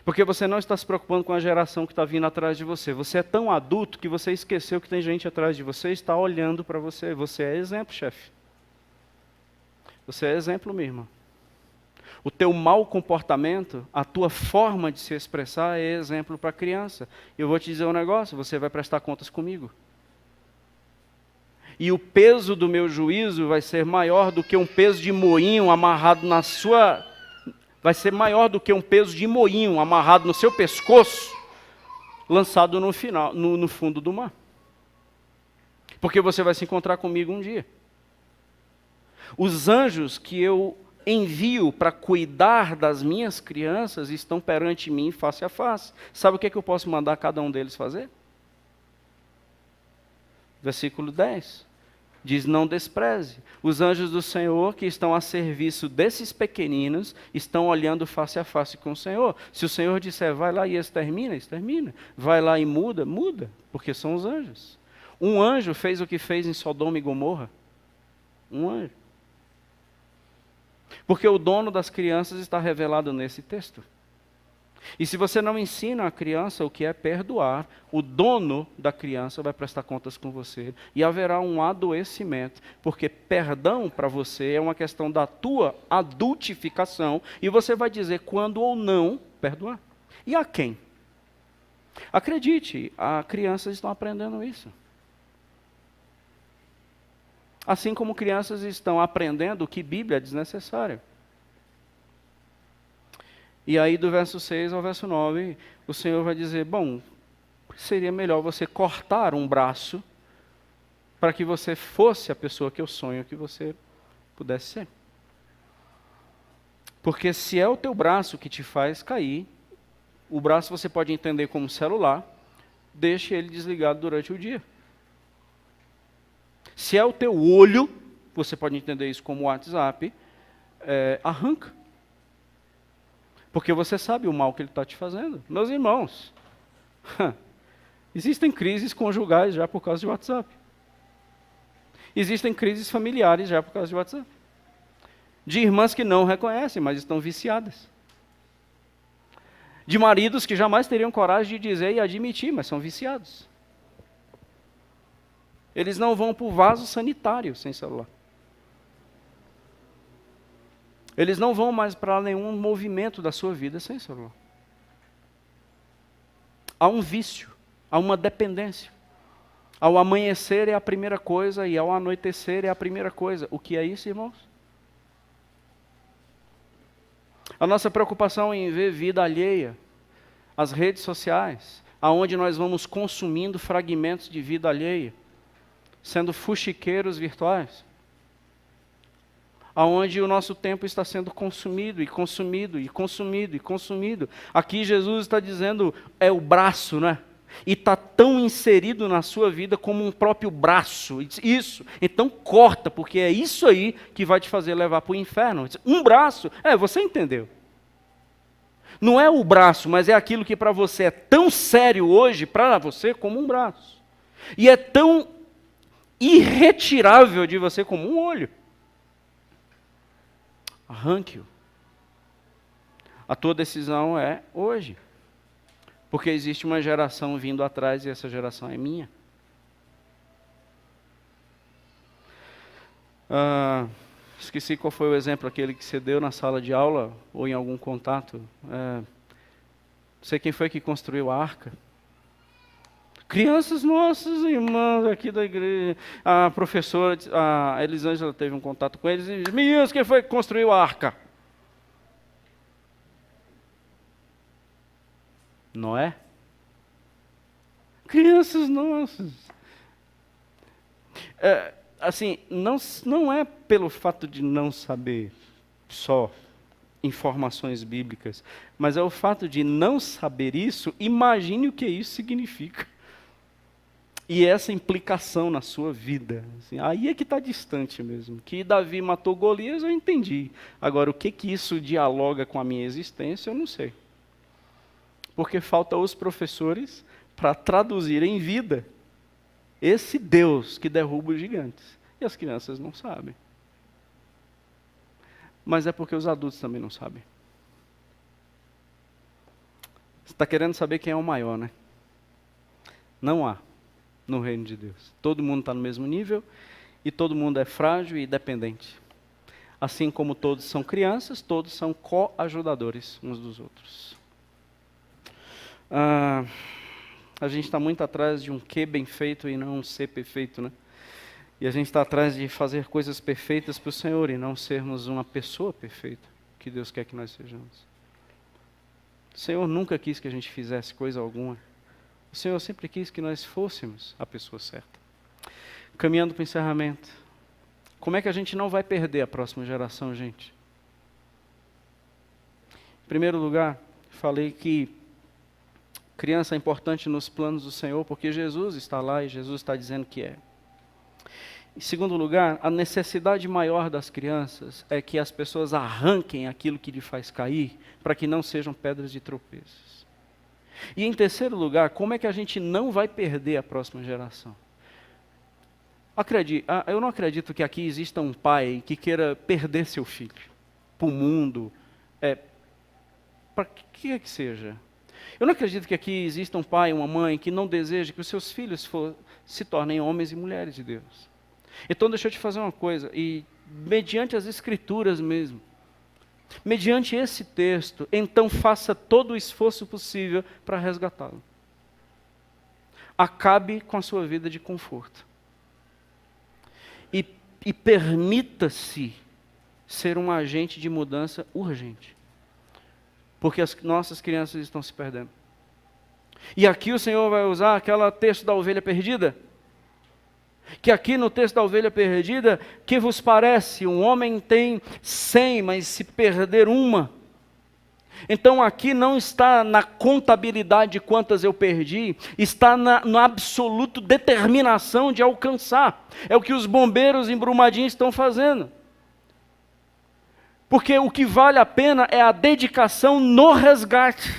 A: Porque você não está se preocupando com a geração que está vindo atrás de você. Você é tão adulto que você esqueceu que tem gente atrás de você e está olhando para você. Você é exemplo, chefe. Você é exemplo, minha irmã. O teu mau comportamento, a tua forma de se expressar é exemplo para a criança. Eu vou te dizer um negócio, você vai prestar contas comigo. E o peso do meu juízo vai ser maior do que um peso de moinho amarrado na sua... Vai ser maior do que um peso de moinho amarrado no seu pescoço, lançado no fundo do mar. Porque você vai se encontrar comigo um dia. Os anjos que eu envio para cuidar das minhas crianças estão perante mim face a face. Sabe o que eu posso mandar cada um deles fazer? Versículo 10. Diz, não despreze. Os anjos do Senhor que estão a serviço desses pequeninos estão olhando face a face com o Senhor. Se o Senhor disser, vai lá e extermina, extermina. Vai lá e muda, muda. Porque são os anjos. Um anjo fez o que fez em Sodoma e Gomorra. Um anjo. Porque o dono das crianças está revelado nesse texto. E se você não ensina a criança o que é perdoar, o dono da criança vai prestar contas com você. E haverá um adoecimento, porque perdão para você é uma questão da tua adultificação, e você vai dizer quando ou não perdoar. E a quem? Acredite, as crianças estão aprendendo isso. Assim como crianças estão aprendendo que Bíblia é desnecessária. E aí do verso 6 ao verso 9, o Senhor vai dizer, bom, seria melhor você cortar um braço para que você fosse a pessoa que eu sonho que você pudesse ser. Porque se é o teu braço que te faz cair, o braço você pode entender como celular, deixe ele desligado durante o dia. Se é o teu olho, você pode entender isso como WhatsApp, arranca. Porque você sabe o mal que ele está te fazendo. Meus irmãos, existem crises conjugais já por causa de WhatsApp. Existem crises familiares já por causa de WhatsApp. De irmãs que não reconhecem, mas estão viciadas. De maridos que jamais teriam coragem de dizer e admitir, mas são viciados. Eles não vão para o vaso sanitário sem celular. Eles não vão mais para nenhum movimento da sua vida sem celular. Há um vício, há uma dependência. Ao amanhecer é a primeira coisa e ao anoitecer é a primeira coisa. O que é isso, irmãos? A nossa preocupação em ver vida alheia, as redes sociais, aonde nós vamos consumindo fragmentos de vida alheia, sendo fuxiqueiros virtuais. Aonde o nosso tempo está sendo consumido, e consumido, e consumido, e consumido. Aqui Jesus está dizendo, é o braço, né? E está tão inserido na sua vida como um próprio braço. Isso, então corta, porque é isso aí que vai te fazer levar para o inferno. Um braço, você entendeu. Não é o braço, mas é aquilo que para você é tão sério hoje, para você, como um braço. E é tão irretirável de você como um olho. Arranque-o. A tua decisão é hoje. Porque existe uma geração vindo atrás e essa geração é minha. Esqueci qual foi o exemplo, aquele que você deu na sala de aula ou em algum contato. Não sei quem foi que construiu a arca. Crianças nossas, irmãs aqui da igreja. A professora, a Elisângela teve um contato com eles e disse, meninos, quem foi que construiu a arca? Noé? Crianças nossas. Assim, não é pelo fato de não saber só informações bíblicas, mas é o fato de não saber isso, imagine o que isso significa. E essa implicação na sua vida, assim, aí é que está distante mesmo. Que Davi matou Golias, eu entendi. Agora, o que isso dialoga com a minha existência, eu não sei. Porque faltam os professores para traduzir em vida esse Deus que derruba os gigantes. E as crianças não sabem. Mas é porque os adultos também não sabem. Você está querendo saber quem é o maior, né? Não há no reino de Deus. Todo mundo está no mesmo nível e todo mundo é frágil e dependente. Assim como todos são crianças, todos são coajudadores uns dos outros. A gente está muito atrás de um que bem feito e não um ser perfeito, né? E a gente está atrás de fazer coisas perfeitas para o Senhor e não sermos uma pessoa perfeita, que Deus quer que nós sejamos. O Senhor nunca quis que a gente fizesse coisa alguma. O Senhor sempre quis que nós fôssemos a pessoa certa. Caminhando para o encerramento. Como é que a gente não vai perder a próxima geração, gente? Em primeiro lugar, falei que criança é importante nos planos do Senhor, porque Jesus está lá e Jesus está dizendo que é. Em segundo lugar, a necessidade maior das crianças é que as pessoas arranquem aquilo que lhe faz cair, para que não sejam pedras de tropeço. E em terceiro lugar, como é que a gente não vai perder a próxima geração? Eu não acredito que aqui exista um pai que queira perder seu filho para o mundo, para que é que seja. Eu não acredito que aqui exista um pai, uma mãe que não deseja que os seus filhos se tornem homens e mulheres de Deus. Então deixa eu te fazer uma coisa, e mediante as escrituras mesmo, mediante esse texto, então faça todo o esforço possível para resgatá-lo. Acabe com a sua vida de conforto. E permita-se ser um agente de mudança urgente. Porque as nossas crianças estão se perdendo. E aqui o Senhor vai usar aquele texto da ovelha perdida. Que aqui no texto da ovelha perdida, que vos parece? Um homem tem 100, mas se perder uma. Então aqui não está na contabilidade de quantas eu perdi, está na absoluta determinação de alcançar. É o que os bombeiros em Brumadinho estão fazendo. Porque o que vale a pena é a dedicação no resgate.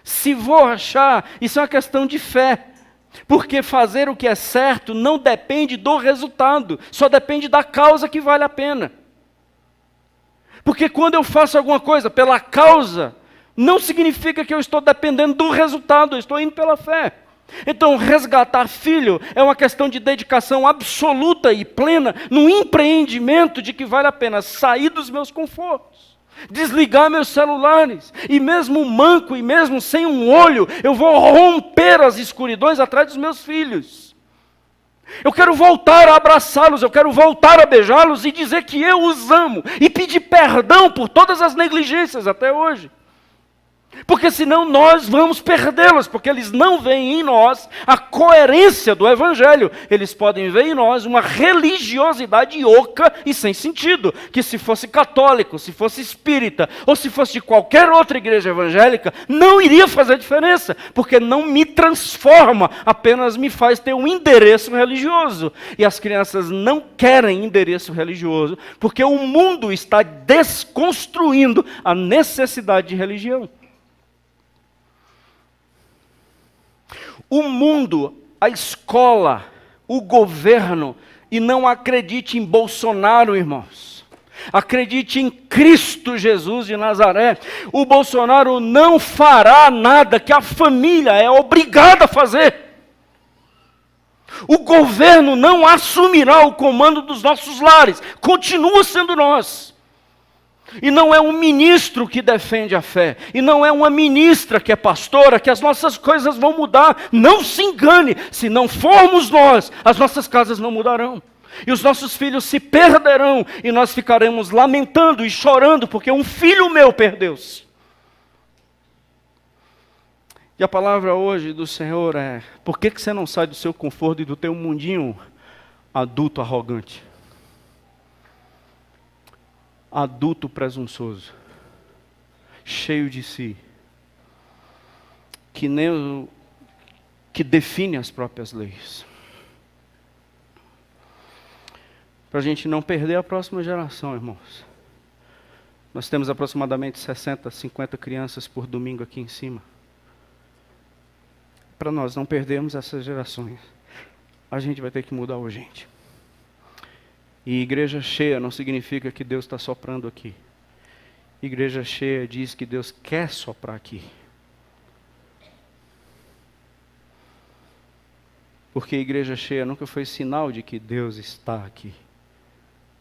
A: Se vou achar, isso é uma questão de fé. Porque fazer o que é certo não depende do resultado, só depende da causa que vale a pena. Porque quando eu faço alguma coisa pela causa, não significa que eu estou dependendo do resultado, eu estou indo pela fé. Então, resgatar filho é uma questão de dedicação absoluta e plena no empreendimento de que vale a pena sair dos meus confortos, desligar meus celulares, e mesmo manco e mesmo sem um olho, eu vou romper as escuridões atrás dos meus filhos. Eu quero voltar a abraçá-los, eu quero voltar a beijá-los e dizer que eu os amo, e pedir perdão por todas as negligências até hoje. Porque senão nós vamos perdê-los, porque eles não veem em nós a coerência do Evangelho. Eles podem ver em nós uma religiosidade oca e sem sentido, que se fosse católico, se fosse espírita, ou se fosse de qualquer outra igreja evangélica, não iria fazer diferença, porque não me transforma, apenas me faz ter um endereço religioso. E as crianças não querem endereço religioso, porque o mundo está desconstruindo a necessidade de religião. O mundo, a escola, o governo, e não acredite em Bolsonaro, irmãos. Acredite em Cristo Jesus de Nazaré. O Bolsonaro não fará nada que a família é obrigada a fazer. O governo não assumirá o comando dos nossos lares. Continua sendo nós. E não é um ministro que defende a fé, e não é uma ministra que é pastora, que as nossas coisas vão mudar. Não se engane, se não formos nós, as nossas casas não mudarão. E os nossos filhos se perderão, e nós ficaremos lamentando e chorando, porque um filho meu perdeu-se. E a palavra hoje do Senhor é: por que você não sai do seu conforto e do teu mundinho adulto arrogante? Adulto presunçoso, cheio de si, que nem que define as próprias leis. Para a gente não perder a próxima geração, irmãos. Nós temos aproximadamente 60, 50 crianças por domingo aqui em cima. Para nós não perdermos essas gerações, a gente vai ter que mudar urgente. E igreja cheia não significa que Deus está soprando aqui. Igreja cheia diz que Deus quer soprar aqui. Porque igreja cheia nunca foi sinal de que Deus está aqui.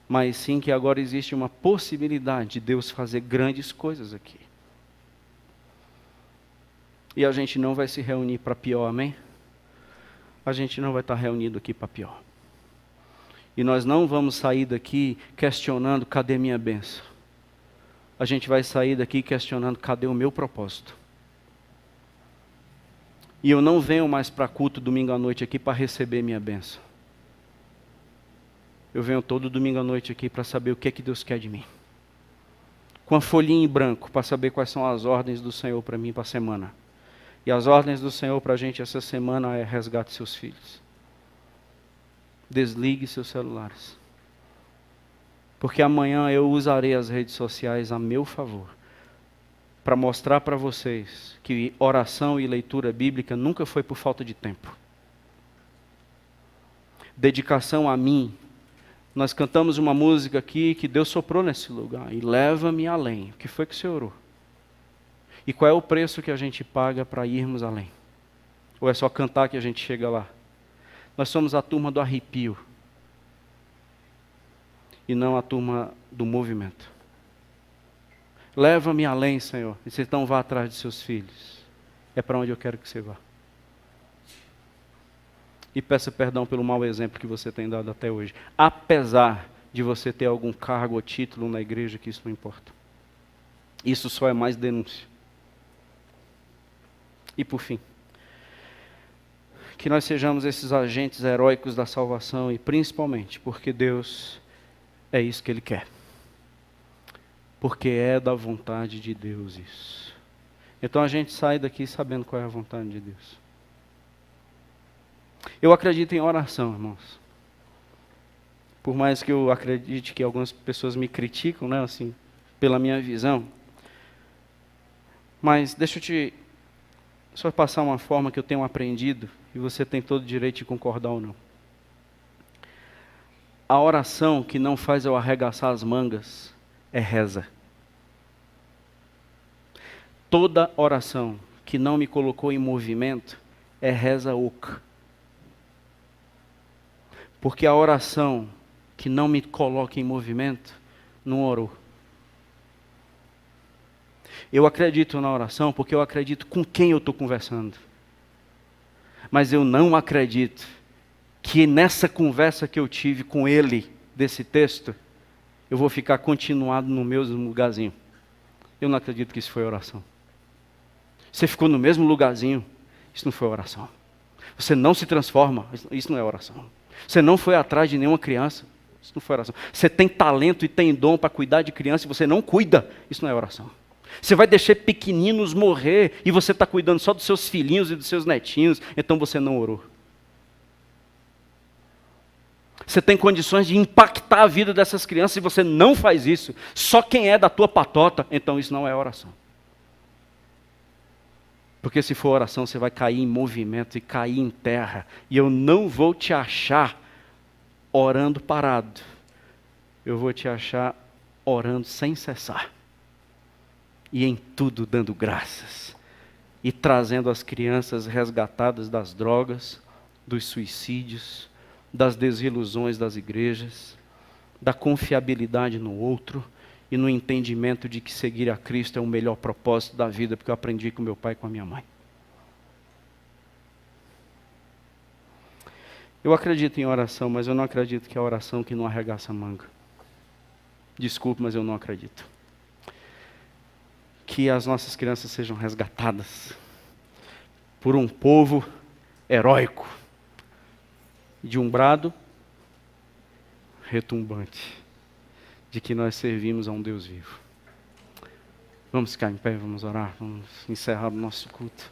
A: Mas sim que agora existe uma possibilidade de Deus fazer grandes coisas aqui. E a gente não vai se reunir para pior, amém? A gente não vai estar reunido aqui para pior. E nós não vamos sair daqui questionando cadê minha bênção. A gente vai sair daqui questionando cadê o meu propósito. E eu não venho mais para culto domingo à noite aqui para receber minha bênção. Eu venho todo domingo à noite aqui para saber o que é que Deus quer de mim. Com a folhinha em branco para saber quais são as ordens do Senhor para mim para a semana. E as ordens do Senhor para a gente essa semana é resgate seus filhos. Desligue seus celulares. Porque amanhã eu usarei as redes sociais a meu favor. Para mostrar para vocês que oração e leitura bíblica nunca foi por falta de tempo. Dedicação a mim. Nós cantamos uma música aqui que Deus soprou nesse lugar. E leva-me além. O que foi que você orou? E qual é o preço que a gente paga para irmos além? Ou é só cantar que a gente chega lá? Nós somos a turma do arrepio. E não a turma do movimento. Leva-me além, Senhor. E você então vá atrás de seus filhos. É para onde eu quero que você vá. E peça perdão pelo mau exemplo que você tem dado até hoje. Apesar de você ter algum cargo ou título na igreja, que isso não importa. Isso só é mais denúncia. E por fim, que nós sejamos esses agentes heróicos da salvação e principalmente porque Deus é isso que Ele quer. Porque é da vontade de Deus isso. Então a gente sai daqui sabendo qual é a vontade de Deus. Eu acredito em oração, irmãos. Por mais que eu acredite que algumas pessoas me criticam, né, assim, pela minha visão. Mas deixa eu te só passar uma forma que eu tenho aprendido, e você tem todo o direito de concordar ou não. A oração que não faz eu arregaçar as mangas é reza. Toda oração que não me colocou em movimento é reza oca. Porque a oração que não me coloca em movimento não orou. Eu acredito na oração porque eu acredito com quem eu estou conversando. Mas eu não acredito que nessa conversa que eu tive com ele, desse texto, eu vou ficar continuado no meu lugarzinho. Eu não acredito que isso foi oração. Você ficou no mesmo lugarzinho, isso não foi oração. Você não se transforma, isso não é oração. Você não foi atrás de nenhuma criança, isso não foi oração. Você tem talento e tem dom para cuidar de criança e você não cuida, isso não é oração. Você vai deixar pequeninos morrer e você está cuidando só dos seus filhinhos e dos seus netinhos, então você não orou. Você tem condições de impactar a vida dessas crianças e você não faz isso. Só quem é da tua patota, então isso não é oração. Porque se for oração, você vai cair em movimento e cair em terra. E eu não vou te achar orando parado. Eu vou te achar orando sem cessar. E em tudo dando graças. E trazendo as crianças resgatadas das drogas, dos suicídios, das desilusões das igrejas, da confiabilidade no outro e no entendimento de que seguir a Cristo é o melhor propósito da vida, porque eu aprendi com meu pai e com a minha mãe. Eu acredito em oração, mas eu não acredito que é a oração que não arregaça a manga. Desculpe, mas eu não acredito. Que as nossas crianças sejam resgatadas por um povo heróico, de um brado retumbante, de que nós servimos a um Deus vivo. Vamos ficar em pé, vamos orar, vamos encerrar o nosso culto.